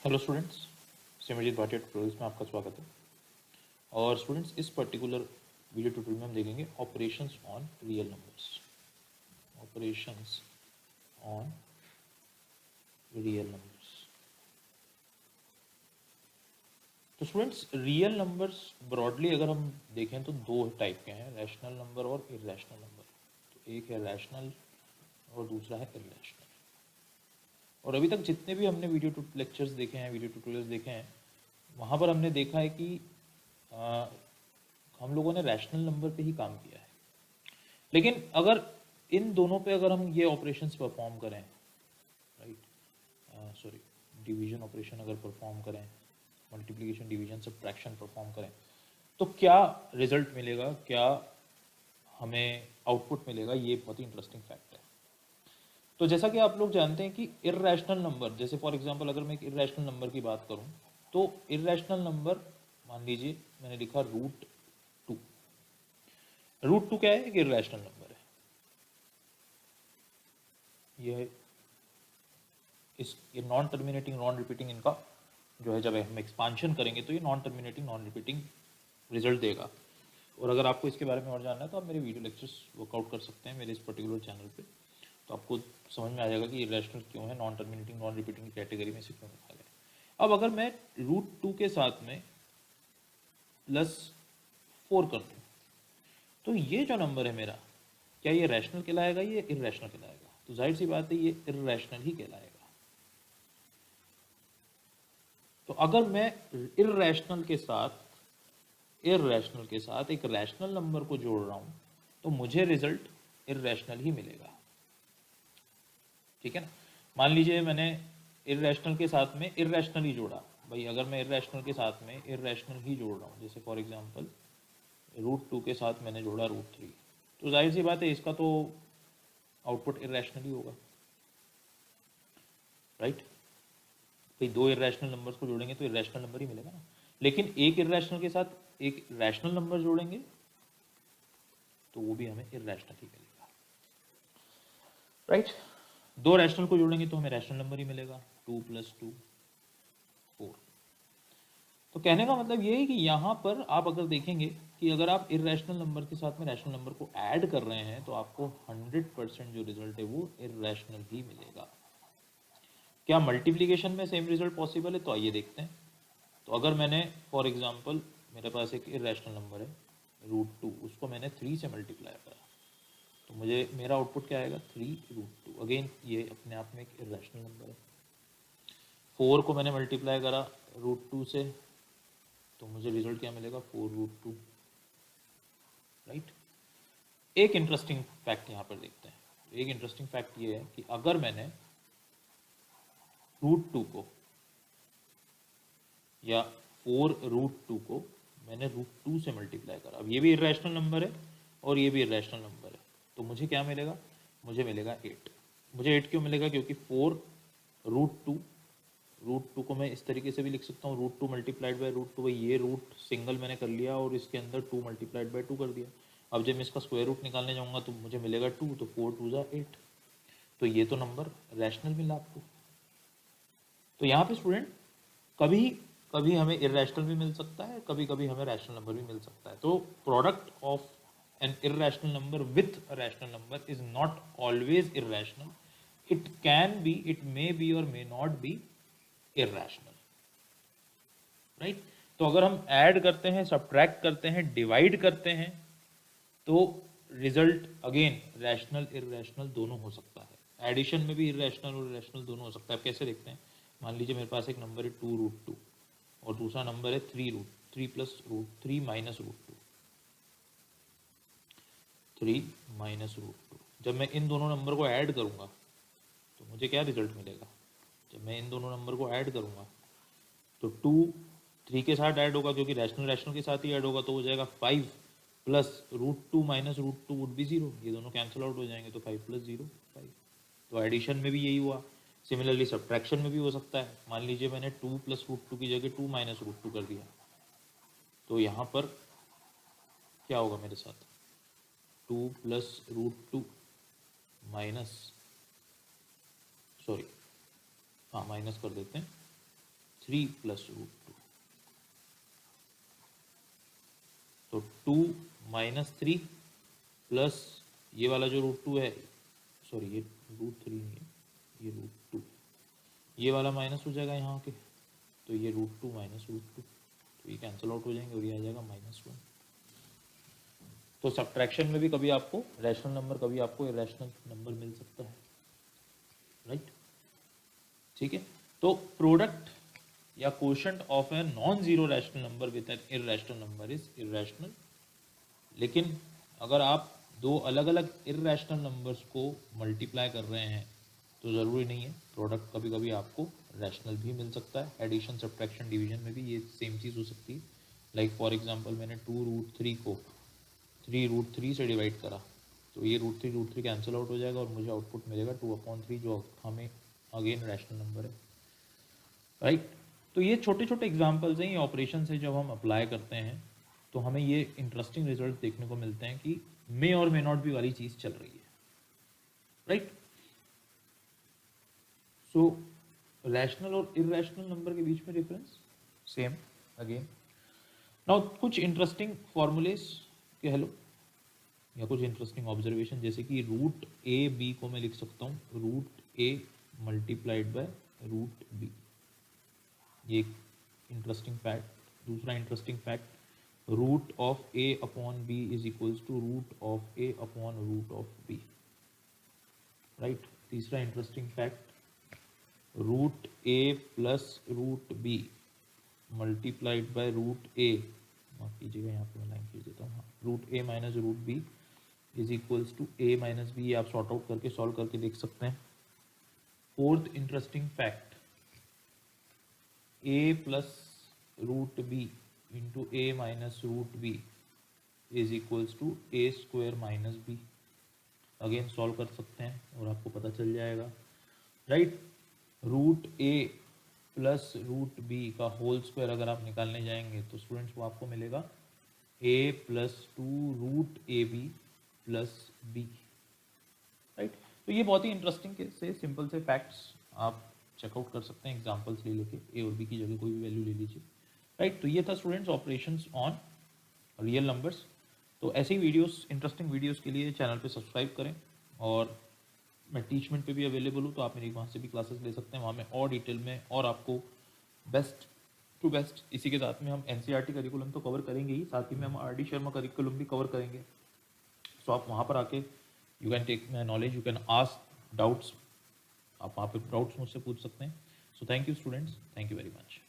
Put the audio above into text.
Hello students, Simarjeet Bhatia tutorials में आपका स्वागत है। और स्टूडेंट्स, इस पर्टिकुलर वीडियो ट्यूटोरियल में हम देखेंगे operations on real numbers. Operations on real numbers. तो स्टूडेंट्स, रियल नंबर्स ब्रॉडली अगर हम देखें तो दो टाइप के हैं, रैशनल नंबर और इर्रेशनल नंबर। तो एक है रैशनल और दूसरा है इर्रेशनल। और अभी तक जितने भी हमने वीडियो लेक्चर्स देखे हैं, वीडियो ट्यूटोरियल्स देखे हैं, वहाँ पर हमने देखा है कि हम लोगों ने रैशनल नंबर पे ही काम किया है। लेकिन अगर इन दोनों पे अगर हम ये ऑपरेशंस परफॉर्म करें, राइट, सॉरी, डिवीजन ऑपरेशन अगर परफॉर्म करें, मल्टीप्लिकेशन, डिवीजन, सब्ट्रैक्शन परफॉर्म करें, तो क्या रिजल्ट मिलेगा, क्या हमें आउटपुट मिलेगा, ये बहुत ही इंटरेस्टिंग फैक्ट है। तो जैसा कि आप लोग जानते हैं कि इर्रेशनल नंबर, जैसे फॉर एग्जांपल अगर मैं एक इर्रेशनल नंबर की बात करूं, तो इर्रेशनल नंबर मान लीजिए मैंने लिखा √2। √2 क्या है? एक इर्रेशनल नंबर है। ये नॉन टर्मिनेटिंग, नॉन रिपीटिंग इनका जो है, जब हम एक्सपांशन करेंगे तो ये non terminating, non repeating result देगा। और अगर आपको इसके बारे में और जानना है तो आप मेरे वीडियो लेक्चर्स वर्कआउट कर सकते हैं मेरे इस पर्टिकुलर चैनल पे, तो आपको समझ में आ जाएगा कि इरेशनल क्यों है, नॉन टर्मिनेटिंग, नॉन रिपीटिंग की कैटेगरी में से क्यों रखा गया। अब अगर मैं √2 के साथ में +4 कर दूँ, तो ये जो नंबर है मेरा, क्या ये रैशनल कहलाएगा, ये इर्रेशनल कहलाएगा? तो जाहिर सी बात है ये इर्रेशनल ही कहलाएगा। तो अगर मैं इर्रेशनल के साथ एक रैशनल नंबर को जोड़ रहा हूं, तो मुझे रिजल्ट इर्रेशनल ही मिलेगा। ठीक है ना? मान लीजिए मैंने इर्रेशनल के साथ में इर्रेशनल ही जोड़ा। भाई अगर मैं इर्रेशनल के साथ में इर्रेशनल ही जोड़ रहा हूँ, जैसे फॉर एग्जांपल √2 के साथ मैंने जोड़ा √3, तो जाहिर सी बात है इसका तो आउटपुट इर्रेशनल ही होगा, राइट। भाई दो इर्रेशनल नंबर्स को जोड़ेंगे तो इर्रेशनल नंबर ही मिलेगा ना। लेकिन एक इर्रेशनल के साथ एक रैशनल नंबर जोड़ेंगे तो वो भी हमें इर्रेशनल ही मिलेगा, राइट। दो रैशनल को जोड़ेंगे तो हमें रैशनल नंबर ही मिलेगा, 2 + 2 4। तो कहने का मतलब ये है कि यहाँ पर आप अगर देखेंगे कि अगर आप इर्रेशनल नंबर के साथ में रैशनल नंबर को ऐड कर रहे हैं तो आपको 100% जो रिजल्ट है वो इर्रेशनल ही मिलेगा। क्या मल्टीप्लिकेशन में सेम रिजल्ट पॉसिबल है? तो आइए देखते हैं। तो अगर मैंने फॉर एग्जांपल, मेरे पास एक इर्रेशनल नंबर है √2, उसको मैंने 3 से मल्टीप्लाई करा, तो मुझे मेरा आउटपुट क्या आएगा? 3√2। अगेन ये अपने आप में एक इर्रेशनल नंबर है। 4 को मैंने मल्टीप्लाई करा √2 से, तो मुझे रिजल्ट क्या मिलेगा? 4√2, राइट। एक इंटरेस्टिंग फैक्ट यहाँ पर देखते हैं। एक इंटरेस्टिंग फैक्ट ये है कि अगर मैंने √2 को या 4√2 को मैंने √2 से मल्टीप्लाई करा, अब ये भी इर्रेशनल नंबर है और ये भी इर्रेशनल नंबर है, तो मुझे क्या मिलेगा? मुझे मिलेगा 8। मुझे 8 क्यों मिलेगा? क्योंकि 4√2 को मैं इस तरीके से भी लिख सकता हूँ, √2 मल्टीप्लाइड बाई √2। भाई ये रूट सिंगल मैंने कर लिया और इसके अंदर 2 मल्टीप्लाइड बाई 2 कर दिया। अब जब मैं इसका स्क्वायर रूट निकालने जाऊँगा तो मुझे मिलेगा 2, तो 4 2 ज़ा 8। तो ये तो नंबर रैशनल मिला आपको। तो यहाँ पे स्टूडेंट, कभी कभी हमें इर्रेशनल भी मिल सकता है, कभी कभी हमें रैशनल नंबर भी मिल सकता है। तो product of an irrational number with a rational number is not always irrational. It can be, it may be और may not be irrational, right. तो अगर हम ऐड करते हैं, सब्ट्रैक्ट करते हैं, डिवाइड करते हैं, तो रिजल्ट अगेन रैशनल इर्रेशनल दोनों हो सकता है। एडिशन में भी इर्रेशनल और रैशनल दोनों हो सकता है। आप कैसे देखते हैं? मान लीजिए मेरे पास एक नंबर है 2√2 और दूसरा नंबर है 3 प्लस √3 माइनस √2, 3 माइनस √2। जब मैं इन दोनों नंबर को ऐड करूंगा तो मुझे क्या रिजल्ट मिलेगा? जब मैं इन दोनों नंबर को ऐड करूंगा तो 2 3 के साथ ऐड होगा, क्योंकि रैशनल रैशनल के साथ ही ऐड होगा, तो हो जाएगा 5 प्लस √2 माइनस √2 वुड बी 0। ये दोनों कैंसिल आउट हो जाएंगे, तो 5 + 0 5। तो एडिशन में भी यही हुआ। सिमिलरली सब्ट्रैक्शन में भी हो सकता है। मान लीजिए मैंने 2 + √2 की जगह 2 माइनस √2 कर दिया, तो यहाँ पर क्या होगा मेरे साथ? 2 + √2 माइनस, सॉरी, हाँ माइनस कर देते हैं, 3 प्लस रूट 2, तो 2 माइनस 3 प्लस ये वाला जो रूट 2 है, सॉरी ये रूट 3 नहीं है, ये रूट 2, ये वाला माइनस हो जाएगा यहाँ के, तो ये रूट 2 माइनस रूट 2, तो ये कैंसिल आउट हो जाएंगे और ये आ जाएगा -1। तो सब्ट्रैक्शन में भी कभी आपको रैशनल नंबर, कभी आपको इरेशनल नंबर मिल सकता है, राइट। ठीक है, तो प्रोडक्ट या quotient of a non zero rational number with an irrational number is irrational. लेकिन अगर आप दो अलग अलग इरेशनल नंबर्स को मल्टीप्लाई कर रहे हैं तो ज़रूरी नहीं है, प्रोडक्ट कभी कभी आपको रैशनल भी मिल सकता है। एडिशन, सब्ट्रैक्शन, डिवीजन में भी ये सेम चीज़ हो सकती है। लाइक फॉर एग्जांपल मैंने 2√3 को 3√3 से डिवाइड करा, तो ये √3 कैंसिल आउट हो जाएगा और मुझे आउटपुट मिलेगा 2/3, जो हमें अगेन रैशनल नंबर है, राइट। तो ये छोटे छोटे एग्जांपल्स हैं, ये ऑपरेशन है, जब हम अप्लाई करते हैं तो हमें ये इंटरेस्टिंग रिजल्ट देखने को मिलते हैं कि मे और मे नॉट बी वाली चीज़ चल रही है, राइट। सो रैशनल और इरेशनल नंबर के बीच में डिफरेंस सेम अगेन। नाउ कुछ इंटरेस्टिंग फॉर्मूलेस कह लो या कुछ इंटरेस्टिंग ऑब्जर्वेशन, जैसे कि √a_b को मैं लिख सकता हूँ √a मल्टीप्लाइड बाय √b, ये एक इंटरेस्टिंग फैक्ट। दूसरा interesting fact, √a/b is equals to √a/√b, राइट। तीसरा interesting fact, √a plus √b multiplied by √a, माफ कीजिएगा यहाँ पे मैं लाइन खींच देता हूँ, हाँ, √a minus √b is equals to a minus b, आप सॉर्ट आउट करके सॉल्व करके देख सकते हैं। Fourth interesting fact, a plus √b into a minus √b is equals to a² minus b, again solve कर सकते हैं और आपको पता चल जाएगा, राइट। √a प्लस √b का होल स्क्वायर अगर आप निकालने जाएंगे तो स्टूडेंट्स वो आपको मिलेगा a plus 2√ab plus b, right. तो ये बहुत ही इंटरेस्टिंग से सिंपल से फैक्ट्स आप चेकआउट कर सकते हैं, एग्जांपल्स ले लेके a और b की जगह कोई भी वैल्यू ले लीजिए, राइट। तो ये था students operations on real numbers. तो ऐसे ही वीडियोस, इंटरेस्टिंग वीडियोस के लिए चैनल पे सब्सक्राइब करें, और मैं टीचमेंट पे भी अवेलेबल हूँ, तो आप मेरी वहाँ से भी क्लासेस ले सकते हैं, वहाँ मैं और डिटेल में और आपको बेस्ट टू बेस्ट, इसी के साथ में हम NCERT करिकुलम तो कवर करेंगे ही, साथ ही में हम RD शर्मा करिकुलम भी कवर करेंगे। सो आप वहाँ पर आके you can take my knowledge, you can ask doubts, आप वहाँ पर डाउट्स मुझसे पूछ सकते हैं। So thank you students, thank you very much.